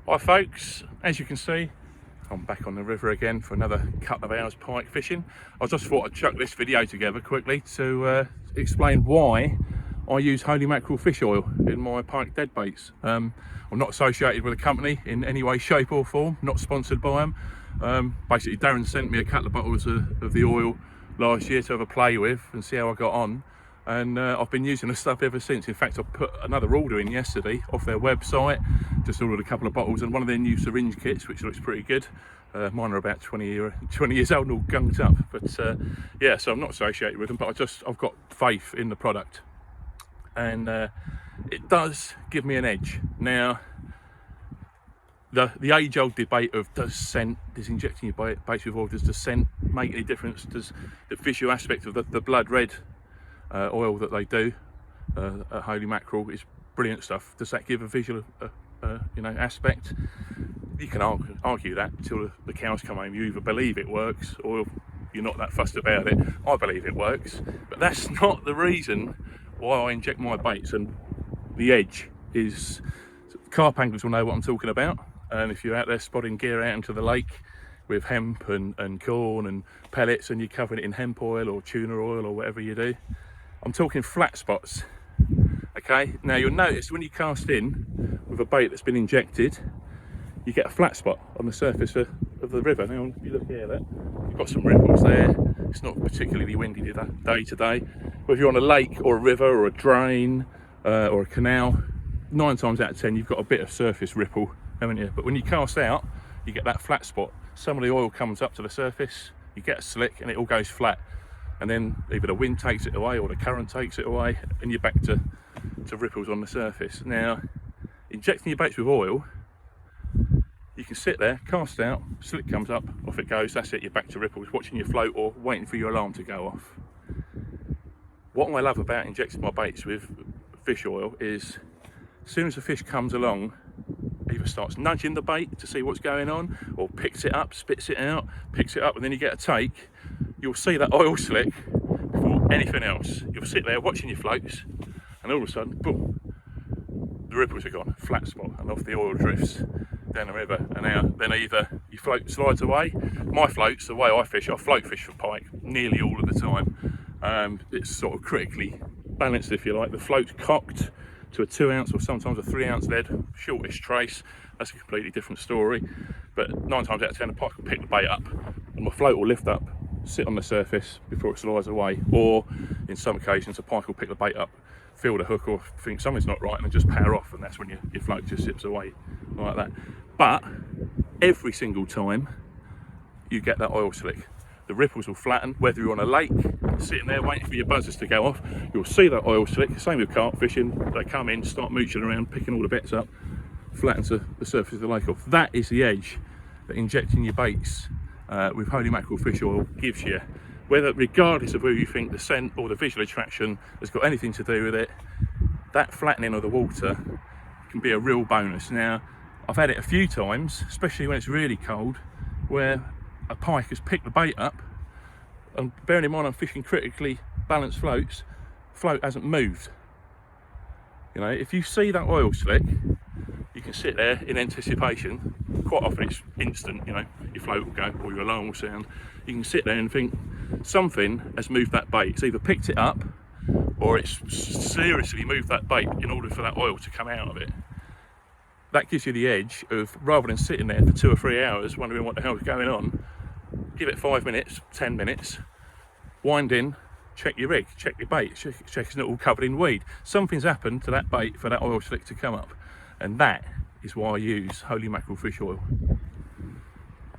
Hi folks, as you can see, I'm back on the river again for another couple of hours pike fishing. I just thought I'd chuck this video together quickly to explain why I use holy mackerel fish oil in my pike dead baits. I'm not associated with a company in any way, shape or form, not sponsored by them. Basically Darren sent me a couple of bottles of the oil last year to have a play with and see how I got on. And I've been using the stuff ever since. In fact, I put another order in yesterday off their website, just ordered a couple of bottles and one of their new syringe kits, which looks pretty good. Mine are about 20 years old and all gunked up, but yeah, so I'm not associated with them, but I've got faith in the product, and it does give me an edge. Now, the age-old debate of does injecting your baits with oil, does the scent make any difference? Does the visual aspect of the blood red oil that they do at Holy Mackerel is brilliant stuff? Does that give a visual aspect? You can argue that until the cows come home. You either believe it works or you're not that fussed about it. I believe it works, but that's not the reason why I inject my baits. And the edge is, carp anglers will know what I'm talking about, and if you're out there spotting gear out into the lake with hemp and corn and pellets and you're covering it in hemp oil or tuna oil or whatever you do, I'm talking flat spots. Okay, now you'll notice when you cast in with a bait that's been injected, you get a flat spot on the surface of the river. Now if you look here, you've got some ripples there. It's not particularly windy day today. Whether you're on a lake or a river or a drain or a canal, 9 times out of 10 you've got a bit of surface ripple, haven't you? But when you cast out, you get that flat spot. Some of the oil comes up to the surface, you get a slick and it all goes flat. And then either the wind takes it away or the current takes it away and you're back to ripples on the surface. Now, injecting your baits with oil, you can sit there, cast out, slick comes up, off it goes, that's it, you're back to ripples, watching your float or waiting for your alarm to go off. What I love about injecting my baits with fish oil is, as soon as the fish comes along, either starts nudging the bait to see what's going on, or picks it up, spits it out, picks it up, and then you get a take, you'll see that oil slick before anything else. You'll sit there watching your floats, and all of a sudden, boom, the ripples are gone, flat spot, and off the oil drifts down the river. And now, then either your float slides away. My floats, the way I fish, I float fish for pike nearly all of the time. It's sort of critically balanced, if you like. The float's cocked to a 2 ounce or sometimes a 3 ounce lead, shortest trace. That's a completely different story. But 9 times out of 10, the pike will pick the bait up and my float will lift up, sit on the surface before it slides away. Or in some occasions, the pike will pick the bait up, feel the hook or think something's not right and then just power off, and that's when your float just zips away like that. But every single time you get that oil slick, the ripples will flatten. Whether you're on a lake, sitting there waiting for your buzzers to go off, you'll see that oil slick. Same with carp fishing, they come in, start mooching around, picking all the bits up, flattens the surface of the lake off. That is the edge that injecting your baits with holy mackerel fish oil gives you. Regardless of whether you think the scent or the visual attraction has got anything to do with it, that flattening of the water can be a real bonus. Now, I've had it a few times, especially when it's really cold, where a pike has picked the bait up, and bearing in mind I'm fishing critically balanced floats, float hasn't moved. You know, if you see that oil slick, you can sit there in anticipation. Quite often it's instant, you know, your float will go or your alarm will sound. You can sit there and think something has moved that bait. It's either picked it up or it's seriously moved that bait in order for that oil to come out of it. That gives you the edge of, rather than sitting there for 2 or 3 hours wondering what the hell's going on, give it 5 minutes, 10 minutes, wind in, check your rig, check your bait, check it's not all covered in weed. Something's happened to that bait for that oil slick to come up. And that is why I use holy mackerel fish oil.